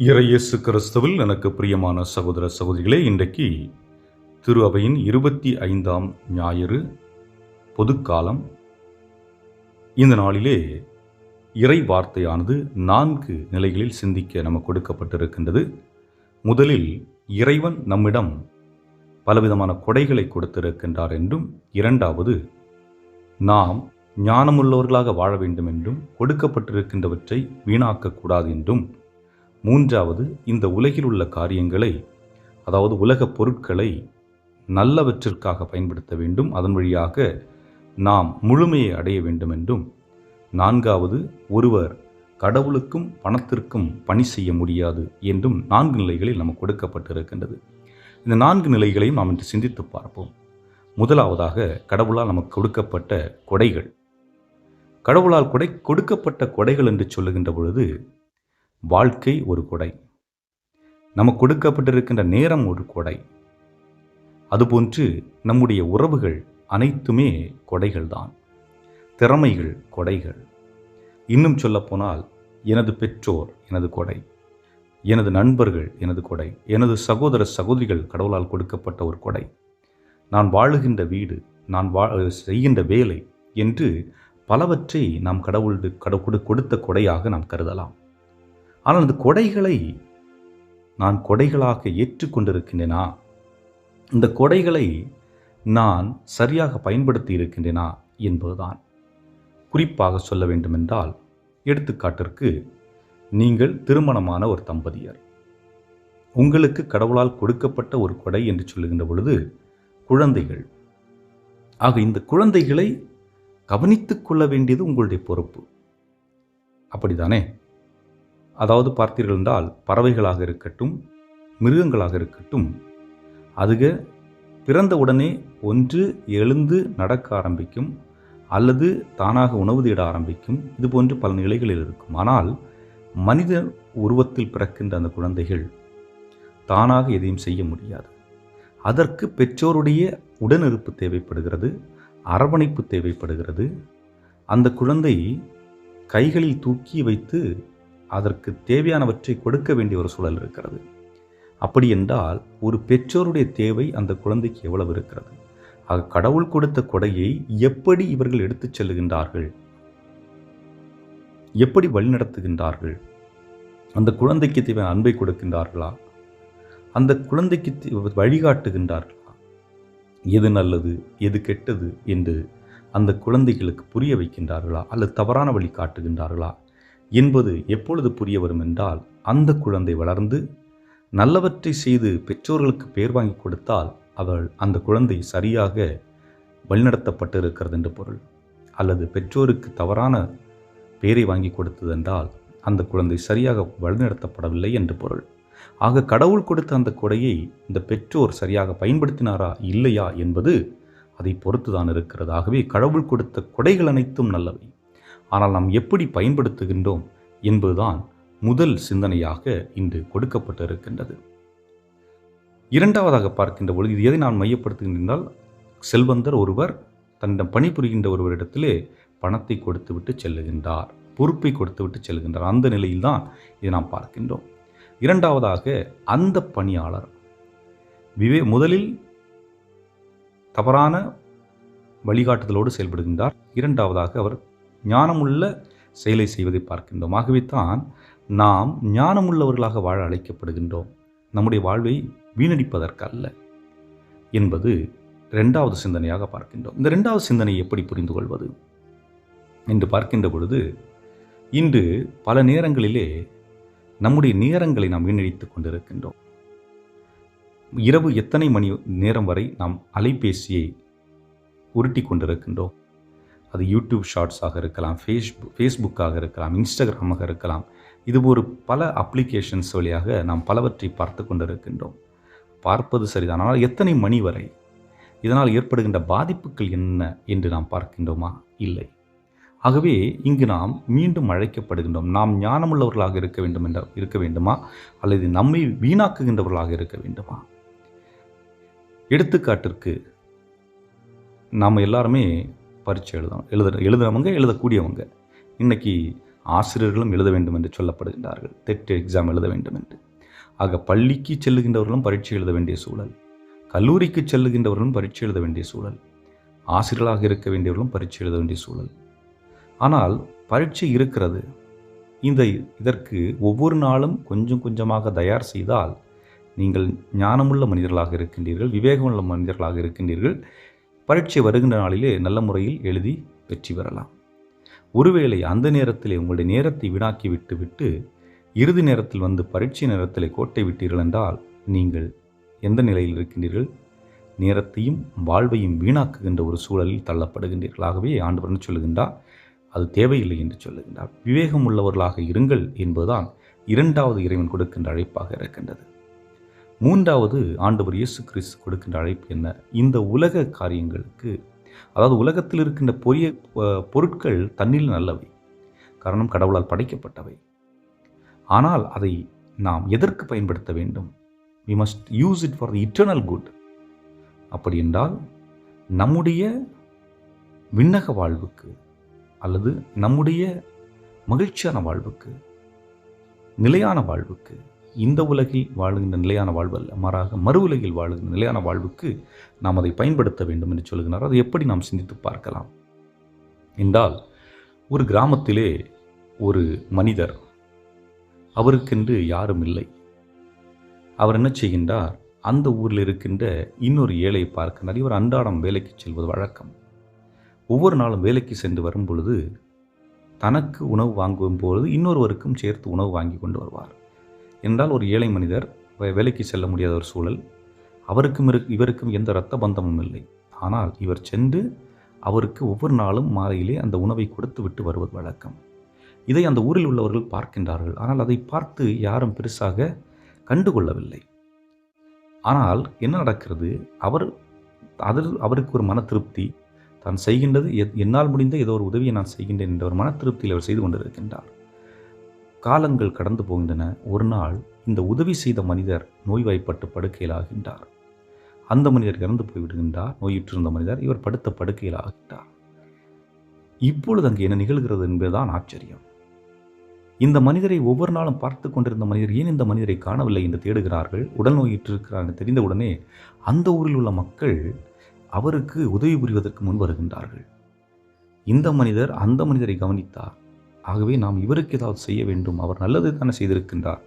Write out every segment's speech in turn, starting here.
இறையேசு கிறிஸ்துவில் எனக்கு பிரியமான சகோதர சகோதரிகளே, இன்றைக்கு திரு அவையின் 25ஆம் ஞாயிறு பொதுக்காலம். இந்த நாளிலே இறை வார்த்தையானது 4 நிலைகளில் சிந்திக்க நமக்கு கொடுக்கப்பட்டிருக்கின்றது. முதலில் இறைவன் நம்மிடம் பலவிதமான கொடைகளை கொடுத்திருக்கின்றார் என்றும், இரண்டாவது நாம் ஞானமுள்ளவர்களாக வாழ வேண்டும் என்றும், கொடுக்கப்பட்டிருக்கின்றவற்றை வீணாக்கக்கூடாது என்றும், மூன்றாவது இந்த உலகில் உள்ள காரியங்களை, அதாவது உலகப் பொருட்களை நல்லவற்றிற்காக பயன்படுத்த வேண்டும், அதன் வழியாக நாம் முழுமையை அடைய வேண்டும் என்றும், நான்காவது ஒருவர் கடவுளுக்கும் பணத்திற்கும் பணி செய்ய முடியாது என்றும் 4 நிலைகளில் நமக்கு கொடுக்கப்பட்டிருக்கின்றது. இந்த 4 நிலைகளையும் நாம் இன்று சிந்தித்து பார்ப்போம். முதலாவதாக கடவுளால் நமக்கு கொடுக்கப்பட்ட கொடைகள். கடவுளால் கொடுக்கப்பட்ட கொடைகள் என்று சொல்லுகின்ற பொழுது, வாழ்க்கை ஒரு கொடை, நமக்கு கொடுக்கப்பட்டிருக்கின்ற நேரம் ஒரு கொடை, அதுபோன்று நம்முடைய உறவுகள் அனைத்துமே கொடைகள்தான், திறமைகள் கொடைகள். இன்னும் சொல்லப்போனால் எனது பெற்றோர் எனது கொடை, எனது நண்பர்கள் எனது கொடை, எனது சகோதர சகோதரிகள் கடவுளால் கொடுக்கப்பட்ட ஒரு கொடை, நான் வாழுகின்ற வீடு, நான் செய்கின்ற வேலை என்று பலவற்றை நாம் கடவுள் கொடுத்த கொடையாக நாம் கருதலாம். ஆனால் அந்த கொடைகளை நான் கொடைகளாக ஏற்றுக்கொண்டிருக்கின்றேனா? இந்த கொடைகளை நான் சரியாக பயன்படுத்தி இருக்கின்றேனா என்பதுதான். குறிப்பாக சொல்ல வேண்டுமென்றால், எடுத்துக்காட்டிற்கு நீங்கள் திருமணமான ஒரு தம்பதியர், உங்களுக்கு கடவுளால் கொடுக்கப்பட்ட ஒரு கொடை என்று சொல்லுகின்ற பொழுது குழந்தைகள். ஆக இந்த குழந்தைகளை கவனித்துக் கொள்ள வேண்டியது உங்களுடைய பொறுப்பு, அப்படித்தானே? அதாவது பார்த்தீர்கள் என்றால், பறவைகளாக இருக்கட்டும், மிருகங்களாக இருக்கட்டும், அதுக பிறந்த உடனே ஒன்று எழுந்து நடக்க ஆரம்பிக்கும், அல்லது தானாக உணவு தேட ஆரம்பிக்கும். இதுபோன்று பல நிலைகளில் இருக்கும். ஆனால் மனித உருவத்தில் பிறக்கின்ற அந்த குழந்தைகள் தானாக எதையும் செய்ய முடியாது. அதற்கு பெற்றோருடைய உடனிருப்பு தேவைப்படுகிறது, அரவணைப்பு தேவைப்படுகிறது. அந்த குழந்தை கைகளில் தூக்கி வைத்து அதற்கு தேவையானவற்றை கொடுக்க வேண்டிய ஒரு சூழல் இருக்கிறது. அப்படி என்றால் ஒரு பெற்றோருடைய தேவை அந்த குழந்தைக்கு எவ்வளவு இருக்கிறது? ஆக கடவுள் கொடுத்த கொடையை எப்படி இவர்கள் எடுத்துச் செல்லுகின்றார்கள், எப்படி வழிநடத்துகின்றார்கள்? அந்த குழந்தைக்கு தேவையான அன்பை கொடுக்கின்றார்களா? அந்த குழந்தைக்கு வழிகாட்டுகின்றார்களா? எது நல்லது, எது கெட்டது என்று அந்த குழந்தைகளுக்கு புரிய வைக்கின்றார்களா? அல்லது தவறான வழி காட்டுகின்றார்களா என்பது எப்பொழுது புரிய வரும் என்றால், அந்த குழந்தை வளர்ந்து நல்லவற்றை செய்து பெற்றோர்களுக்கு பேர் வாங்கி கொடுத்தால் அந்த குழந்தை சரியாக வழிநடத்தப்பட்டு இருக்கிறது என்று பொருள். அல்லது பெற்றோருக்கு தவறான பேரை வாங்கி கொடுத்ததென்றால் அந்த குழந்தை சரியாக வழிநடத்தப்படவில்லை என்று பொருள். ஆக கடவுள் கொடுத்த அந்த கொடையை இந்த பெற்றோர் சரியாக பயன்படுத்தினாரா இல்லையா என்பது அதை பொறுத்துதான் இருக்கிறது. ஆகவே கடவுள் கொடுத்த கொடைகள் அனைத்தும் நல்லவை, ஆனால் நாம் எப்படி பயன்படுத்துகின்றோம் என்பதுதான் முதல் சிந்தனையாக இன்று கொடுக்கப்பட்டிருக்கின்றது. இரண்டாவதாக பார்க்கின்ற பொழுது, இது எதை நான் மையப்படுத்துகின்றால், செல்வந்தர் ஒருவர் தன்னிடம் பணிபுரிகின்ற ஒருவரிடத்திலே பணத்தை கொடுத்து விட்டு செல்லுகின்றார், பொறுப்பை கொடுத்து விட்டு செல்கின்றார். அந்த நிலையில்தான் இதை நாம் பார்க்கின்றோம். இரண்டாவதாக அந்த பணியாளர் முதலில் தவறான வழிகாட்டுதலோடு செயல்படுகின்றார். இரண்டாவதாக அவர் ஞானமுள்ள செயலை செய்வதை பார்க்கின்றோம். ஆகவே தான் நாம் ஞானமுள்ளவர்களாக வாழ அழைக்கப்படுகின்றோம், நம்முடைய வாழ்வை வீணடிப்பதற்கு அல்ல என்பது இரண்டாவது சிந்தனையாக பார்க்கின்றோம். இந்த இரண்டாவது சிந்தனையை எப்படி புரிந்து கொள்வது என்று பார்க்கின்ற பொழுது, இன்று பல நேரங்களிலே நம்முடைய நேரங்களை நாம் வீணடித்துக் கொண்டிருக்கின்றோம். இரவு எத்தனை மணி நேரம் வரை நாம் அலைபேசியை உருட்டி கொண்டிருக்கின்றோம். அது யூடியூப் ஷார்ட்ஸாக இருக்கலாம், ஃபேஸ்புக்காக இருக்கலாம், இன்ஸ்டாகிராமாக இருக்கலாம். இது ஒரு பல அப்ளிகேஷன்ஸ் வழியாக நாம் பலவற்றை பார்த்து கொண்டிருக்கின்றோம். பார்ப்பது சரிதான், ஆனால் எத்தனை மணி வரை? இதனால் ஏற்படுகின்ற பாதிப்புகள் என்ன என்று நாம் பார்க்கின்றோமா? இல்லை. ஆகவே இங்கு நாம் மீண்டும் அழைக்கப்படுகின்றோம். நாம் ஞானமுள்ளவர்களாக இருக்க வேண்டுமா, அல்லது நம்மை வீணாக்குகின்றவர்களாக இருக்க வேண்டுமா? எடுத்துக்காட்டிற்கு, நாம் எல்லாருமே பரீட்சை எழுதுறவங்க, எழுதக்கூடியவங்க. இன்றைக்கி ஆசிரியர்களும் எழுத வேண்டும் என்று சொல்லப்படுகின்றார்கள். டெட் எக்ஸாம் எழுத வேண்டும் என்று. ஆக பள்ளிக்கு செல்லுகின்றவர்களும் பரீட்சை எழுத வேண்டிய சூழல், கல்லூரிக்கு செல்லுகின்றவர்களும் பரீட்சை எழுத வேண்டிய சூழல், ஆசிரியர்களாக இருக்க வேண்டியவர்களும் பரீட்சை எழுத வேண்டிய சூழல். ஆனால் பரீட்சை இருக்கிறது. இதற்கு ஒவ்வொரு நாளும் கொஞ்சம் கொஞ்சமாக தயார் செய்தால் நீங்கள் ஞானமுள்ள மனிதர்களாக இருக்கின்றீர்கள், விவேகமுள்ள மனிதர்களாக இருக்கின்றீர்கள். பரீட்சை வருகின்ற நாளிலே நல்ல முறையில் எழுதி வெற்றி பெறலாம். ஒருவேளை அந்த நேரத்திலே உங்களுடைய நேரத்தை வீணாக்கி விட்டு இறுதி நேரத்தில் வந்து பரீட்சை நேரத்திலே கோட்டை விட்டீர்கள் என்றால் நீங்கள் எந்த நிலையில் இருக்கின்றீர்கள்? நேரத்தையும் வாழ்வையும் வீணாக்குகின்ற ஒரு சூழலில் தள்ளப்படுகின்றீர்கள். ஆகவே ஆண்டவர் என்ன சொல்லுகின்றார்? அது தேவையில்லை என்று சொல்லுகின்றார். விவேகம் உள்ளவர்களாக இருங்கள் என்பதுதான் இரண்டாவது இறைவன் கொடுக்கின்ற அழைப்பாக இருக்கின்றது. மூன்றாவது ஆண்டவர் இயேசு கிறிஸ்து கொடுக்கின்ற அழைப்பு என்ன? இந்த உலக காரியங்களுக்கு, அதாவது உலகத்தில் இருக்கின்ற பொருட்கள் தன்னில் நல்லவை, காரணம் கடவுளால் படைக்கப்பட்டவை. ஆனால் அதை நாம் எதற்கு பயன்படுத்த வேண்டும்? we must use it for the eternal good. அப்படி என்றால் நம்முடைய விண்ணக வாழ்வுக்கு அல்லது நம்முடைய மகிழ்ச்சியான வாழ்வுக்கு, நிலையான வாழ்வுக்கு, இந்த உலகில் வாழுகின்ற நிலையான வாழ்வு அல்ல, மாறாக மறு உலகில் வாழுகின்ற நிலையான வாழ்வுக்கு நாம் அதை பயன்படுத்த வேண்டும் என்று சொல்கிறார். அதை எப்படி நாம் சிந்தித்து பார்க்கலாம் என்றால், ஒரு கிராமத்திலே ஒரு மனிதர், அவருக்கென்று யாரும் இல்லை. அவர் என்ன செய்கின்றார்? அந்த ஊரில் இருக்கின்ற இன்னொரு ஏழையை பார்க்கின்றார். இவர் அன்றாடம் வேலைக்கு செல்வது வழக்கம். ஒவ்வொரு நாளும் வேலைக்கு சென்று வரும் பொழுது தனக்கு உணவு வாங்கும் பொழுது இன்னொருவருக்கும் சேர்த்து உணவு வாங்கி கொண்டு வருவார். என்றால் ஒரு ஏழை மனிதர் வேலைக்கு செல்ல முடியாத ஒரு சூழல், அவருக்கும் இவருக்கும் எந்த இரத்த பந்தமும் இல்லை. ஆனால் இவர் சென்று அவருக்கு ஒவ்வொரு நாளும் மாலையிலே அந்த உணவை கொடுத்து விட்டு வருவது வழக்கம். இதை அந்த ஊரில் உள்ளவர்கள் பார்க்கின்றார்கள். ஆனால் அதை பார்த்து யாரும் பெருசாக கண்டுகொள்ளவில்லை. ஆனால் என்ன நடக்கிறது? அவருக்கு ஒரு மன திருப்தி, தான் செய்கின்றது என்னால் முடிந்த ஏதோ ஒரு உதவியை நான் செய்கின்றேன் என்ற ஒரு மன திருப்தியில் அவர் செய்து கொண்டிருக்கின்றார். காலங்கள் கடந்து போகின்றன. ஒரு நாள் இந்த உதவி செய்த மனிதர் நோய்வாய்ப்பட்டு படுக்கையில் ஆகின்றார். அந்த மனிதர் இறந்து போய்விடுகின்றார். நோயுற்றிருந்த மனிதர் இவர் படுத்த படுக்கையில் ஆகின்றார். இப்பொழுது அங்கு என்ன நிகழ்கிறது என்பதுதான் ஆச்சரியம். இந்த மனிதரை ஒவ்வொரு நாளும் பார்த்து கொண்டிருந்த மனிதர் ஏன் இந்த மனிதரை காணவில்லை என்று தேடுகிறார்கள். உடல் நோயிற்றிருக்கிறார் என்று தெரிந்தவுடனே அந்த ஊரில் உள்ள மக்கள் அவருக்கு உதவி புரிவதற்கு முன் வருகின்றார்கள். இந்த மனிதர் அந்த மனிதரை கவனித்தார். ஆகவே நாம் இவருக்கு ஏதாவது செய்ய வேண்டும், அவர் நல்லதை தானே செய்திருக்கின்றார்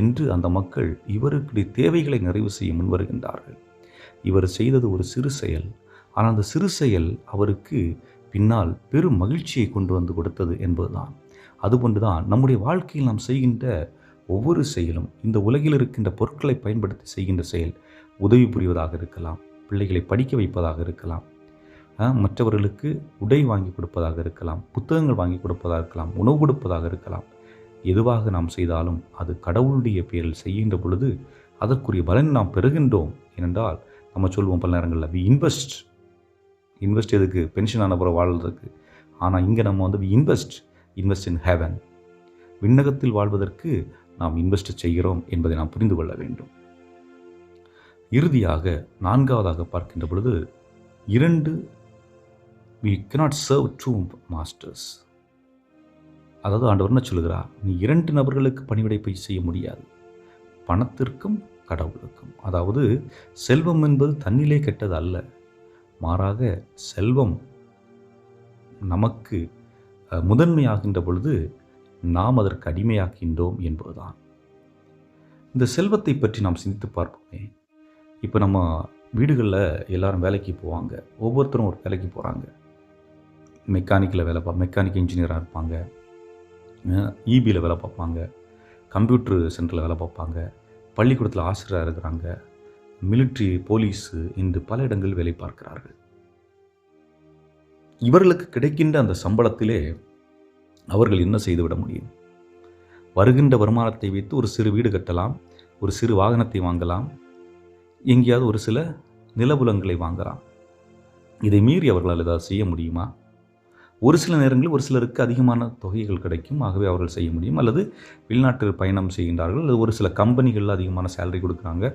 என்று அந்த மக்கள் இவருடைய தேவைகளை நிறைவு செய்ய முன் வருகின்றார்கள். இவர் செய்தது ஒரு சிறு செயல். ஆனால் அந்த சிறு செயல் அவருக்கு பின்னால் பெரும் மகிழ்ச்சியை கொண்டு வந்து கொடுத்தது என்பதுதான். அதுபோன்றுதான் நம்முடைய வாழ்க்கையில் நாம் செய்கின்ற ஒவ்வொரு செயலும், இந்த உலகில் இருக்கின்ற பொருட்களை பயன்படுத்தி செய்கின்ற செயல், உதவி புரிவதாக இருக்கலாம், பிள்ளைகளை படிக்க வைப்பதாக இருக்கலாம், மற்றவர்களுக்கு உடை வாங்கி கொடுப்பதாக இருக்கலாம், புத்தகங்கள் வாங்கி கொடுப்பதாக இருக்கலாம், உணவு கொடுப்பதாக இருக்கலாம். எதுவாக நாம் செய்தாலும் அது கடவுளுடைய பேரில் செய்கின்ற பொழுது அதற்குரிய பலன் நாம் பெறுகின்றோம். ஏனென்றால் நம்ம சொல்லுவோம் பல நேரங்களில் வி இன்வெஸ்ட் எதுக்கு? பென்ஷன் ஆனப்புறம் வாழ்வதற்கு. ஆனால் இங்கே நம்ம வந்து வி இன்வெஸ்ட் இன் ஹெவன். விண்ணகத்தில் வாழ்வதற்கு நாம் இன்வெஸ்ட் செய்கிறோம் என்பதை நாம் புரிந்து கொள்ள வேண்டும். இறுதியாக நான்காவதாக பார்க்கின்ற பொழுது we cannot serve two masters. அதாவது ஆண்டவர் என்ன சொல்கிறார்? நீ இரண்டு நபர்களுக்கு பணிவிடை செய்ய முடியாது, பணத்திற்கும் கடவுளுக்கும். அதாவது செல்வம் என்பது தன்னிலே கெட்டது அல்ல, மாறாக செல்வம் நமக்கு முதன்மையாகின்ற பொழுது நாம் அதற்கு அடிமையாகின்றோம் என்பதுதான். இந்த செல்வத்தை பற்றி நாம் சிந்தித்து பார்ப்போமே. இப்போ நம்ம வீடுகளில் எல்லாரும் வேலைக்கு போவாங்க, ஒவ்வொருத்தரும் ஒரு வேலைக்கு போகிறாங்க. மெக்கானிக் இன்ஜினியராக இருப்பாங்க, இபியில் வேலை பார்ப்பாங்க, கம்ப்யூட்டர் சென்டரில் வேலை பார்ப்பாங்க, பள்ளிக்கூடத்தில் ஆசிரியராக இருக்கிறாங்க, மிலிட்ரி, போலீஸு என்று பல இடங்களில் வேலை பார்க்கிறார்கள். இவர்களுக்கு கிடைக்கின்ற அந்த சம்பளத்திலே அவர்கள் என்ன செய்துவிட முடியும்? வருகின்ற வருமானத்தை வைத்து ஒரு சிறு வீடு கட்டலாம், ஒரு சிறு வாகனத்தை வாங்கலாம், எங்கேயாவது ஒரு சில நிலபுலங்களை வாங்கலாம். இதை மீறி அவர்களால் ஏதாவது செய்ய முடியுமா? ஒரு சில நேரங்களில் ஒரு சிலருக்கு அதிகமான தொகைகள் கிடைக்கும், ஆகவே அவர்கள் செய்ய முடியும். அல்லது வெளிநாட்டு பயணம் செய்கின்றார்கள், அல்லது ஒரு சில கம்பெனிகளில் அதிகமான சேலரி கொடுக்குறாங்க,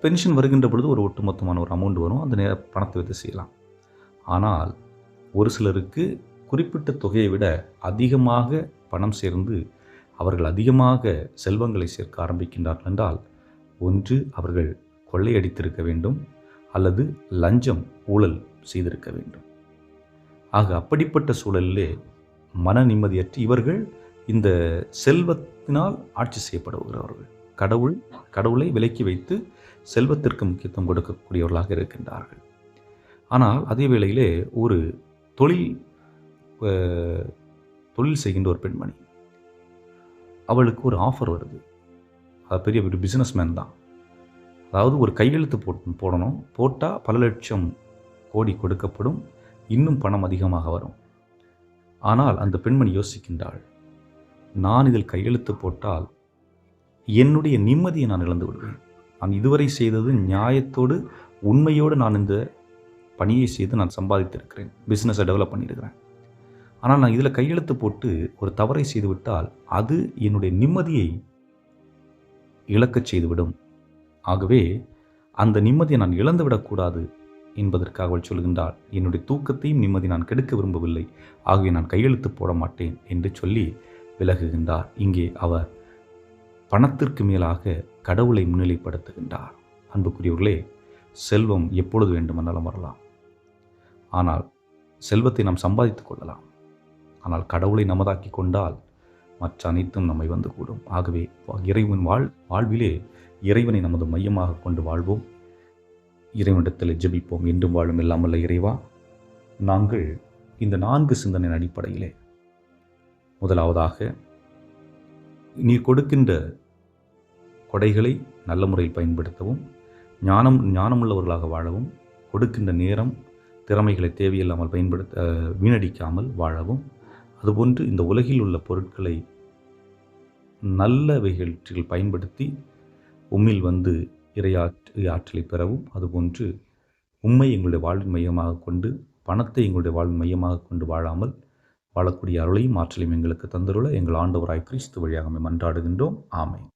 பென்ஷன் வருகின்ற பொழுது ஒரு ஒட்டுமொத்தமான ஒரு அமௌண்ட் வரும், அந்த பணத்தை வைத்து செய்யலாம். ஆனால் ஒரு சிலருக்கு குறிப்பிட்ட தொகையை விட அதிகமாக பணம் சேர்ந்து அவர்கள் அதிகமாக செல்வங்களை சேர்க்க ஆரம்பிக்கின்றார்கள் என்றால், ஒன்று அவர்கள் கொள்ளையடித்திருக்க வேண்டும், அல்லது லஞ்சம் ஊழல் செய்திருக்க வேண்டும். ஆக அப்படிப்பட்ட சூழலிலே மன நிம்மதியற்று இவர்கள் இந்த செல்வத்தினால் ஆட்சி செய்யப்படுகிறவர்கள். கடவுளை விலக்கி வைத்து செல்வத்திற்கு முக்கியத்துவம் கொடுக்கக்கூடியவர்களாக இருக்கின்றார்கள். ஆனால் அதே வேளையிலே ஒரு தொழில் செய்கின்ற ஒரு பெண்மணி, அவளுக்கு ஒரு ஆஃபர் வருது. அது பெரிய ஒரு பிஸ்னஸ்மேன் தான். அதாவது ஒரு கையெழுத்து போடணும், போட்டால் பல லட்சம் கோடி கொடுக்கப்படும், இன்னும் பணம் அதிகமாக வரும். ஆனால் அந்த பெண்மணி யோசிக்கின்றாள், நான் இதில் கையெழுத்து போட்டால் என்னுடைய நிம்மதியை நான் இழந்து விடுவேன். நான் இதுவரை செய்தது நியாயத்தோடு உண்மையோடு நான் இந்த பணியை செய்து நான் சம்பாதித்திருக்கிறேன், பிஸ்னஸை டெவலப் பண்ணியிருக்கிறேன். ஆனால் நான் இதில் கையெழுத்து போட்டு ஒரு தவறை செய்துவிட்டால் அது என்னுடைய நிம்மதியை இழக்கச் செய்துவிடும். ஆகவே அந்த நிம்மதியை நான் இழந்துவிடக்கூடாது என்பதற்காக அவள் சொல்கின்றாள், என்னுடைய தூக்கத்தையும் நிம்மதி நான் கெடுக்க விரும்பவில்லை, ஆகவே நான் கையெழுத்து போட மாட்டேன் என்று சொல்லி விலகுகின்றார். இங்கே அவர் பணத்திற்கு மேலாக கடவுளை முன்னிலைப்படுத்துகின்றார். அன்புக்குரியவர்களே, செல்வம் எப்பொழுது வேண்டுமென்றாலும் வரலாம். ஆனால் செல்வத்தை நாம் சம்பாதித்துக் கொள்ளலாம். ஆனால் கடவுளை நமதாக்கி கொண்டால் மற்ற அனைத்தும் நம்மை வந்து கூடும். ஆகவே இறைவன் வாழ்விலே இறைவனை நமது மையமாக கொண்டு வாழ்வோம். இறைவனிடத்தில் ஜெபிப்போம். என்றும் வாழும் இல்லாமல்ல இறைவா, நாங்கள் இந்த 4 சிந்தனையின் அடிப்படையிலே, முதலாவதாக நீர் கொடுக்கின்ற கொடைகளை நல்ல முறையில் பயன்படுத்தவும், ஞானமுள்ளவர்களாக வாழவும், கொடுக்கின்ற நேரம் திறமைகளை தேவையில்லாமல் வீணடிக்காமல் வாழவும், அதுபோன்று இந்த உலகில் உள்ள பொருட்களை நல்லவைகளில் பயன்படுத்தி உம்மில் வந்து ஆற்றலை பெறவும், அதுபோன்று உம்மை எங்களுடைய வாழ்வின் மையமாக கொண்டு, பணத்தை எங்களுடைய வாழ்வின் மையமாக கொண்டு வாழாமல் வாழக்கூடிய அருளையும் ஆற்றலையும் எங்களுக்கு தந்தருள எங்கள் ஆண்டவராய் கிறிஸ்து வழியாக மன்றாடுகின்றோம். ஆமென்.